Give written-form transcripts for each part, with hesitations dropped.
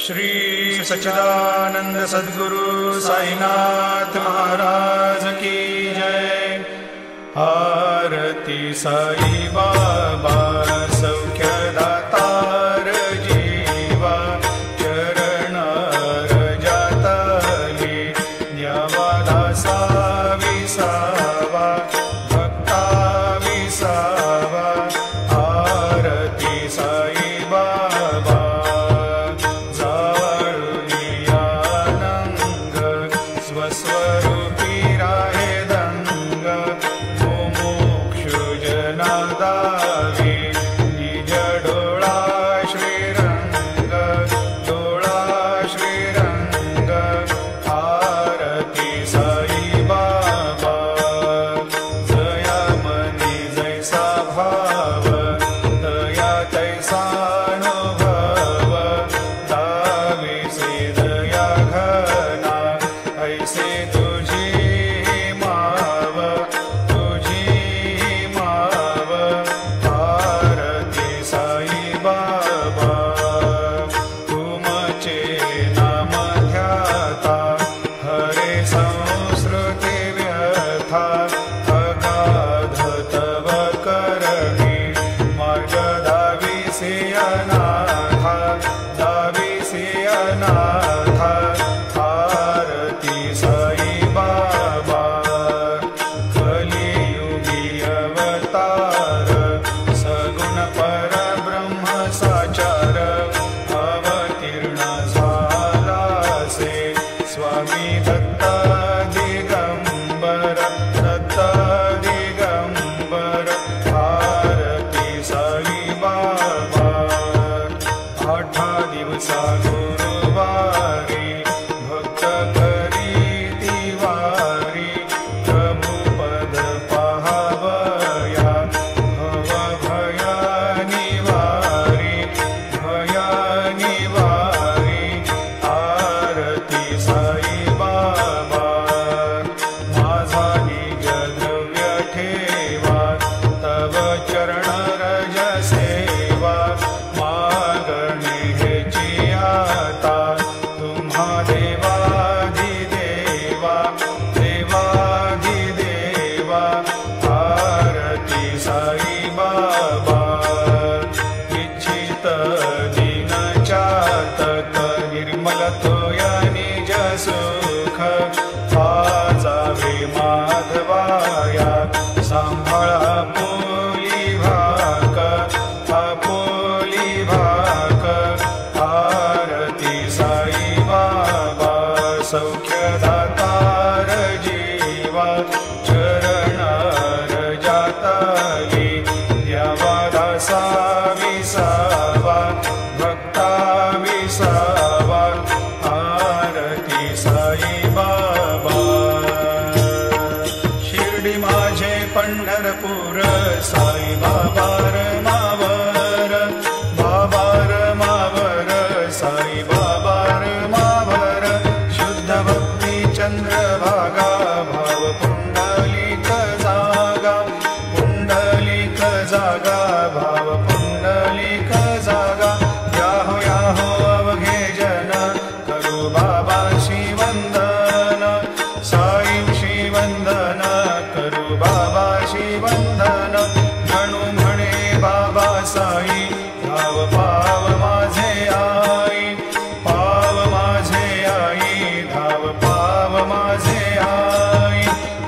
श्री सच्चिदानंद सद्गुरु साईनाथ महाराज की जय। आरती साई बाबा सौख्यदातार जीवा, चरण रजातली द्यावा दासा विसावा, भक्ता विसावा। आरती साई बाबा स्वस्वरूपी राहे दंग, मुमुक्षु जना दावी निज डोळा श्रीरंग, डोळा श्रीरंग। आरती साई बाबा जया मनी जैसा भाव, दया तैसानुभव। दावी से दया घना, ऐसे तुझी माव, तुझी माव। आरती साई बाबा तुमचे नाम ध्याता, हरे संस्कृती व्यथा। अगाध तव करणी माझ्या दावीसी अनाथा, दावीसी अनाथा। आरती साई बाबा कलियुगी अवतार, सगुण परब्रह्म साचार। अवतीर्ण झालासे स्वामी दत्त दिगंबर, दत्त दिगंबर। आरती साई बाबा 8 दिवसा गुरुवारी, भक्त करीती वारी। प्रभु पद पाहावया, भव भया निवारी, भया निवारी। आरती साई बाबा माझा निज द्रव्य ठेवा, तव चरण रज सेवा। मागणे हेची आता तुम्हा देवाधिदेवा, देवाधिदेवा। आरती साई बाबा इच्छित दिन चातक, निर्मल तोया निज सुख। पाजावे माधवाया सांभाळा पोली भाक, आपोली भाक। आरती साई बाबा सौख्यदातार जीवा, चरण रजातली द्यावा दासा विसावा, भक्ता विसावा। आरती साई बाबा शिर्डी माझे पंढरपूर, साई बाबा रमावर, बाबा रमावर। साई बाबा रमावर शुद्ध भक्ती चंद्रभागा, भाव पुंडलिक जागा, पुंडलिक जागा। भाव पुंडलिक जागा। याहो याहो अवघे जन, करू बाबाशी वंदन, साईंशी वंदन। करू बाबाशी वंदन, म्हणू म्हणे बाबा साई। धाव पाव माझे आई, पाव माझे आई, धाव पाव माझे आई।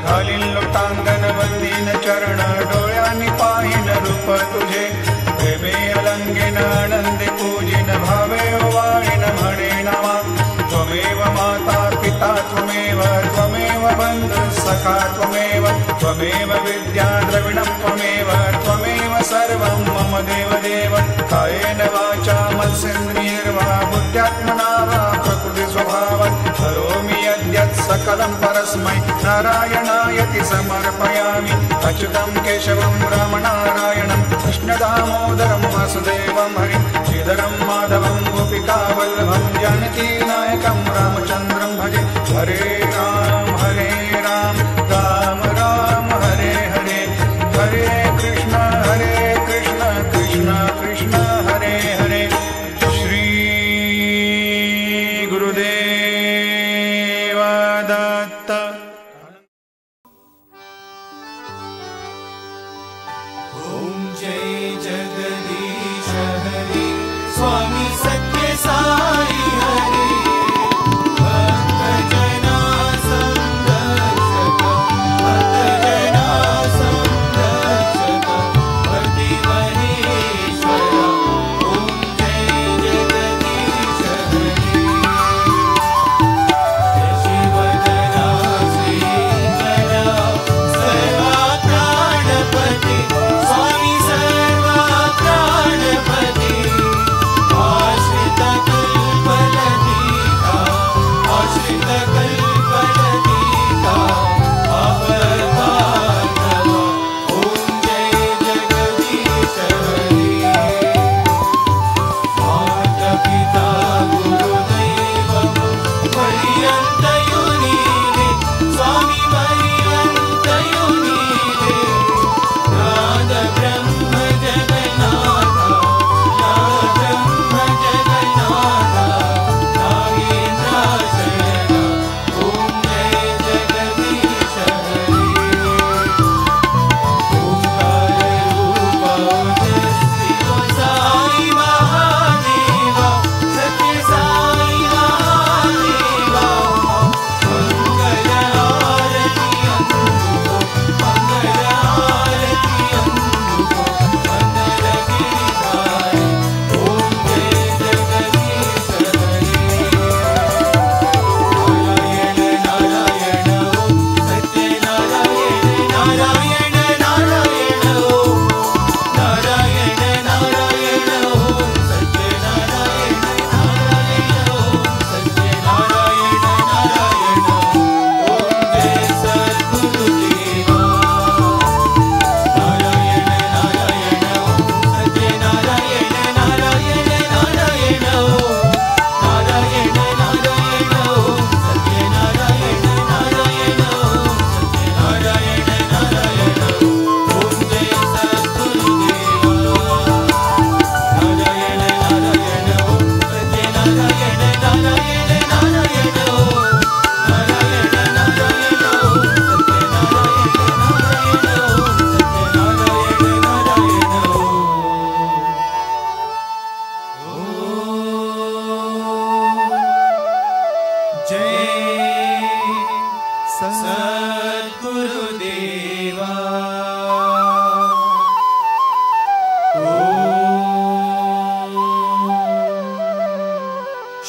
घालील लोटांगण वंदीन चरण, डोळ्यांनी पाहिन रूप तुझे। प्रेमे अलंगेन आनंदे पूजिन, भावे ओवाळीन म्हणे नामा। त्वमेव माता पिता त्वमेव, त्वमेव बंधु सखा त्वमेव। त्वमेव विद्या द्रविणं त्वमेव, त्वमेव सर्वं मम देव देव। कायेन वाचा मनसेन्द्रियैर्वा, बुद्ध्यात्मना वा प्रकृति स्वभावात्। करोमि यद्यत् सकलं परस्मै नारायणायति समर्पयामि। अच्युतं केशवं रामनारायणं, कृष्णदामोदरं वासुदेवं हरिं। श्रीधरं माधवं गोपिकावल्लभं, जानकीनायकं रामचन्द्रं भजे। हरे राम राम राम हरे हरे, हरे कृष्ण कृष्ण कृष्ण कृष्ण हरे हरे। श्री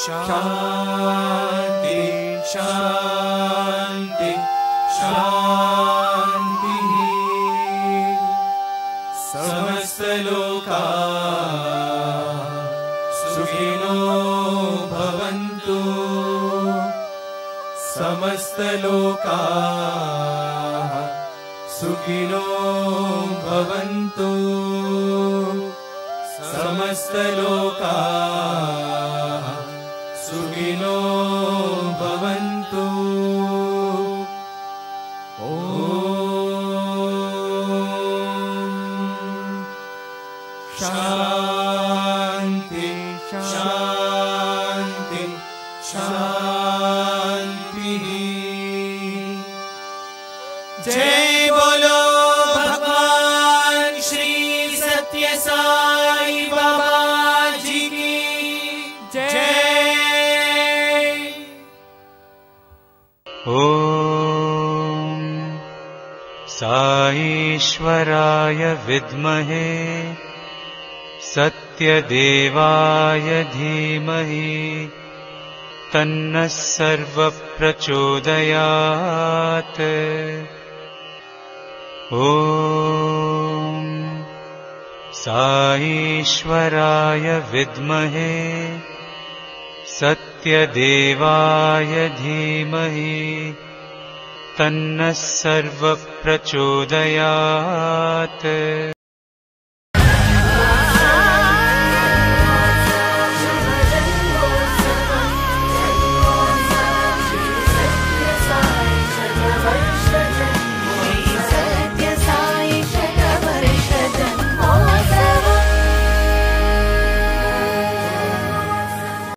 शान्ति शान्ति शान्तिः। समस्तलोकाः सुखिनो भवन्तु। समस्तलोकाः सुखिनो भवन्तु। समस्तलोकाः सुखिनो भवन्तु। ॐ शान्ति शान्ति शान्तिः। जय बोलो भगवान श्री सत्य साई बाबा जी की जय। ॐ साईश्वराय विद्महे सत्यदेवाय धीमहि तन्नः सर्वप्रचोदयात्। ॐ साईश्वराय विद्महे सत्यदेवाय धीमहि तन्नः सर्वप्रचोदयात्।